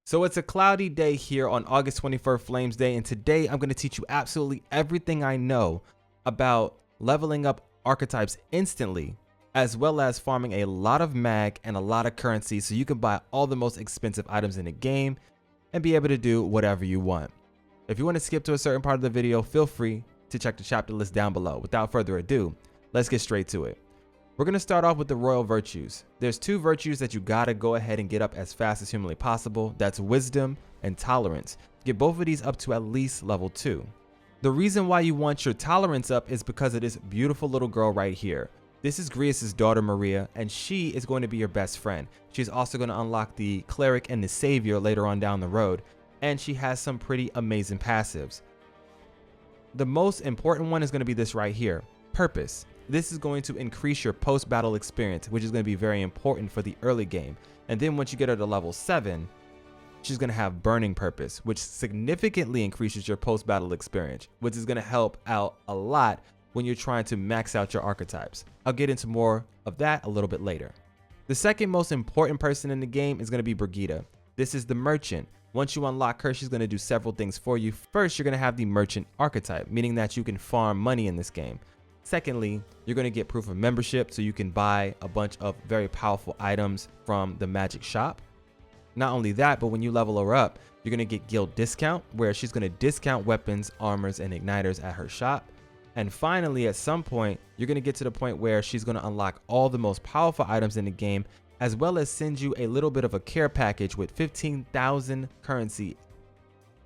So it's a cloudy day here on August 21st, Flames Day, and today I'm going to teach you absolutely everything I know about leveling up archetypes instantly, as well as farming a lot of mag and a lot of currency so you can buy all the most expensive items in the game and be able to do whatever you want. If you want to skip to a certain part of the video, feel free to check the chapter list down below. Without further ado, let's get straight to it. We're going to start off with the royal virtues. There's two virtues that you gotta go ahead and get up as fast as humanly possible. That's wisdom and tolerance. Get both of these up to at least level 2. The reason why you want your tolerance up is because of this beautiful little girl right here. This is Grius's daughter Maria, and she is going to be your best friend. She's also going to unlock the cleric and the savior later on down the road, and she has some pretty amazing passives. The most important one is going to be this right here, purpose. This is going to increase your post-battle experience, which is going to be very important for the early game. And then once you get her to level 7, she's going to have burning purpose, which significantly increases your post-battle experience, which is going to help out a lot when you're trying to max out your archetypes. I'll get into more of that a little bit later. The second most important person in the game is going to be Brigitta. This is the merchant. Once you unlock her, she's going to do several things for you. First, you're going to have the merchant archetype, meaning that you can farm money in this game. Secondly, you're going to get proof of membership, so you can buy a bunch of very powerful items from the magic shop. Not only that, but when you level her up, you're going to get guild discount, where she's going to discount weapons, armors, and igniters at her shop. And finally, at some point, you're going to get to the point where she's going to unlock all the most powerful items in the game, as well as send you a little bit of a care package with 15,000 currency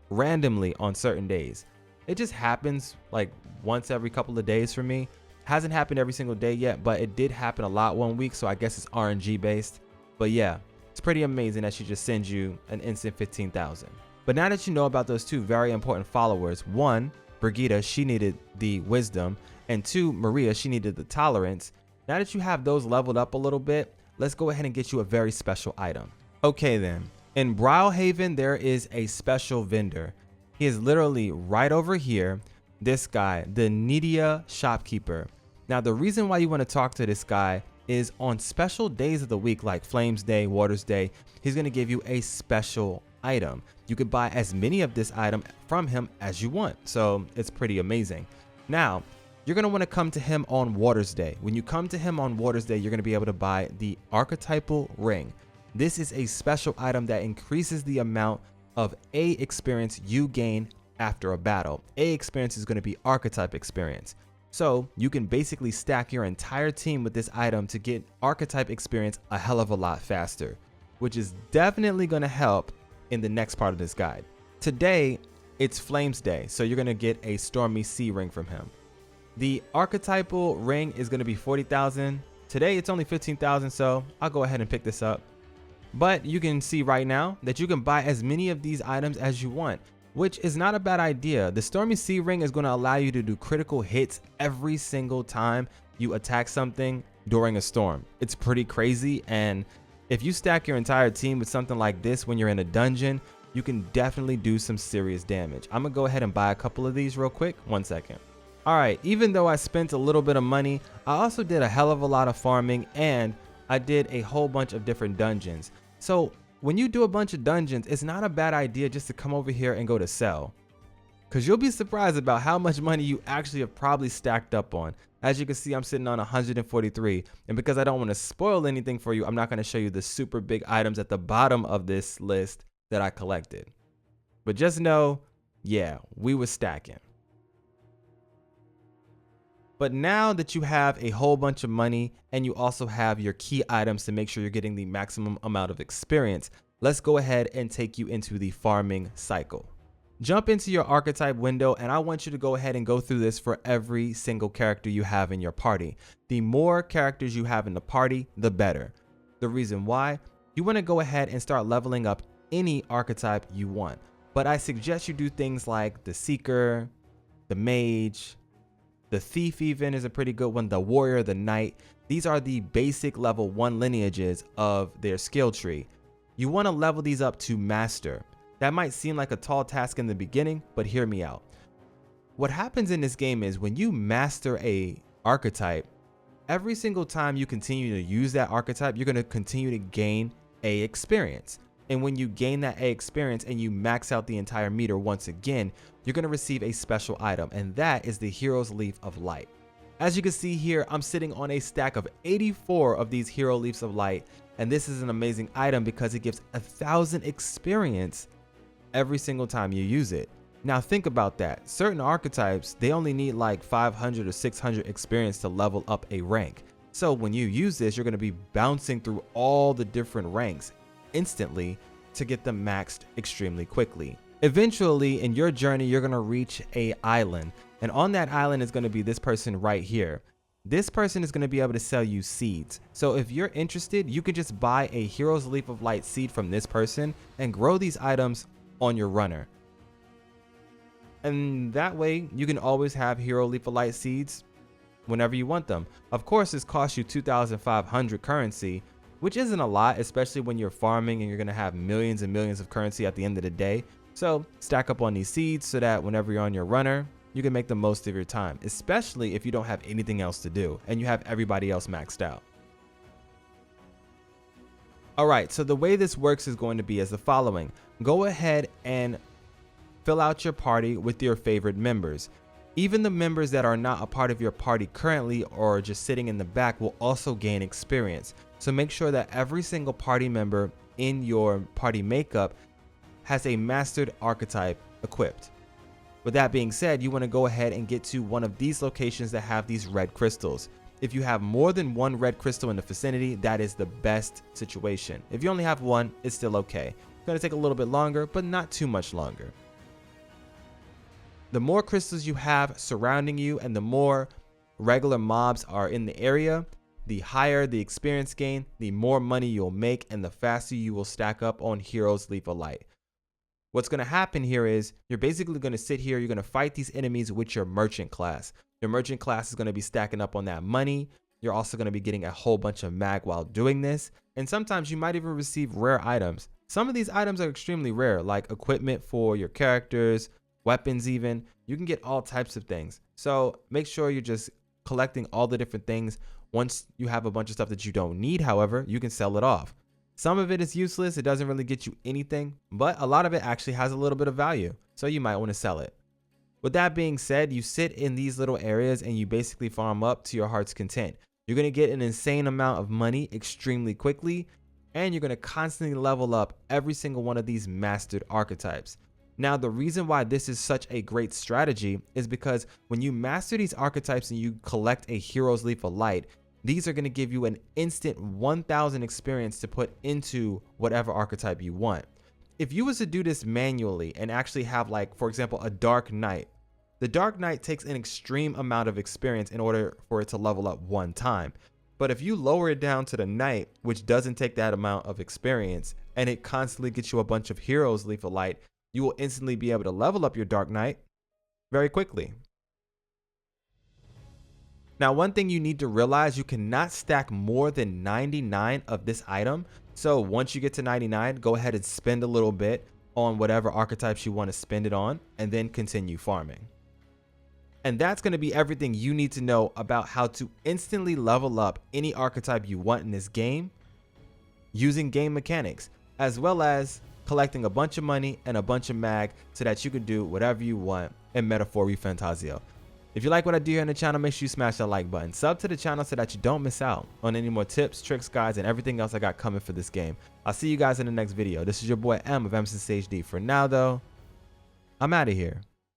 randomly on certain days. It just happens like once every couple of days for me. Hasn't happened every single day yet, but it did happen a lot one week, so I guess it's RNG based. But yeah, it's pretty amazing that she just sends you an instant 15,000. But now that you know about those two very important followers, one, Brigitta, she needed the wisdom, and two, Maria, she needed the tolerance. Now that you have those leveled up a little bit, let's go ahead and get you a very special item. Okay then, in Browhaven, there is a special vendor. He is literally right over here. This guy, the Nidia shopkeeper. Now, the reason why you want to talk to this guy is on special days of the week, like Flames Day, Waters Day, he's going to give you a special item. You could buy as many of this item from him as you want. So it's pretty amazing. Now, you're going to want to come to him on Waters Day. When you come to him on Waters Day, you're going to be able to buy the Archetypal Ring. This is a special item that increases the amount of A experience you gain after a battle. A experience is going to be archetype experience. So you can basically stack your entire team with this item to get archetype experience a hell of a lot faster, which is definitely going to help in the next part of this guide. Today, it's Flames Day, so you're going to get a Stormy Sea Ring from him. The Archetypal Ring is going to be 40,000. Today, it's only 15,000, so I'll go ahead and pick this up. But you can see right now that you can buy as many of these items as you want, which is not a bad idea. The Stormy Sea Ring is going to allow you to do critical hits every single time you attack something during a storm. It's pretty crazy, and if you stack your entire team with something like this when you're in a dungeon, you can definitely do some serious damage. I'm gonna go ahead and buy a couple of these real quick. 1 second. All right, even though I spent a little bit of money, I also did a hell of a lot of farming, and I did a whole bunch of different dungeons. So when you do a bunch of dungeons, it's not a bad idea just to come over here and go to sell, because you'll be surprised about how much money you actually have probably stacked up on. As you can see, I'm sitting on 143, and because I don't want to spoil anything for you, I'm not going to show you the super big items at the bottom of this list that I collected. But just know, yeah, we were stacking. But now that you have a whole bunch of money and you also have your key items to make sure you're getting the maximum amount of experience, let's go ahead and take you into the farming cycle. Jump into your archetype window, and I want you to go ahead and go through this for every single character you have in your party. The more characters you have in the party, the better. The reason why, you want to go ahead and start leveling up any archetype you want. But I suggest you do things like the Seeker, the Mage, the Thief even is a pretty good one, the Warrior, the Knight. These are the basic level 1 lineages of their skill tree. You want to level these up to Master. That might seem like a tall task in the beginning, but hear me out. What happens in this game is when you master a archetype, every single time you continue to use that archetype, you're going to continue to gain A experience. And when you gain that A experience and you max out the entire meter once again, you're going to receive a special item, and that is the Hero's Leaf of Light. As you can see here, I'm sitting on a stack of 84 of these Hero Leaves of Light, and this is an amazing item because it gives 1,000 experience every single time you use it. Now think about that. Certain archetypes, they only need like 500 or 600 experience to level up a rank. So when you use this, you're going to be bouncing through all the different ranks instantly to get them maxed extremely quickly. Eventually in your journey, you're going to reach a island, and on that island is going to be this person right here. This person is going to be able to sell you seeds. So if you're interested, you can just buy a Hero's Leaf of Light seed from this person and grow these items on your runner. And that way you can always have Hero Leaf of Light seeds whenever you want them. Of course, this costs you 2,500 currency, which isn't a lot, especially when you're farming and you're going to have millions and millions of currency at the end of the day. So stack up on these seeds so that whenever you're on your runner, you can make the most of your time, especially if you don't have anything else to do and you have everybody else maxed out. All right, so the way this works is going to be as the following. Go ahead and fill out your party with your favorite members. Even the members that are not a part of your party currently or just sitting in the back will also gain experience. So make sure that every single party member in your party makeup has a mastered archetype equipped. With that being said, you want to go ahead and get to one of these locations that have these red crystals. If you have more than one red crystal in the vicinity, that is the best situation. If you only have one, it's still okay. It's going to take a little bit longer, but not too much longer. The more crystals you have surrounding you and the more regular mobs are in the area, the higher the experience gain, the more money you'll make, and the faster you will stack up on Hero's Leaf of Light. What's going to happen here is you're basically going to sit here, you're going to fight these enemies with your merchant class. Your merchant class is going to be stacking up on that money. You're also going to be getting a whole bunch of mag while doing this. And sometimes you might even receive rare items. Some of these items are extremely rare, like equipment for your characters, weapons even. You can get all types of things. So make sure you're just collecting all the different things. Once you have a bunch of stuff that you don't need, however, you can sell it off. Some of it is useless. It doesn't really get you anything, but a lot of it actually has a little bit of value. So you might want to sell it. With that being said, you sit in these little areas and you basically farm up to your heart's content. You're going to get an insane amount of money extremely quickly, and you're going to constantly level up every single one of these mastered archetypes. Now, the reason why this is such a great strategy is because when you master these archetypes and you collect a Hero's Leaf of Light, these are going to give you an instant 1,000 experience to put into whatever archetype you want. If you was to do this manually and actually have, like, for example, a Dark Knight, the Dark Knight takes an extreme amount of experience in order for it to level up one time. But if you lower it down to the Knight, which doesn't take that amount of experience, and it constantly gets you a bunch of Heroes Leaf of Light, you will instantly be able to level up your Dark Knight very quickly. Now, one thing you need to realize, you cannot stack more than 99 of this item. So once you get to 99, go ahead and spend a little bit on whatever archetypes you want to spend it on, and then continue farming. And that's going to be everything you need to know about how to instantly level up any archetype you want in this game using game mechanics, as well as collecting a bunch of money and a bunch of mag so that you can do whatever you want in Metaphor Refantazio. If you like what I do here on the channel, make sure you smash that like button. Sub to the channel so that you don't miss out on any more tips, tricks, guides, and everything else I got coming for this game. I'll see you guys in the next video. This is your boy M of M Sage D. For now, though, I'm out of here.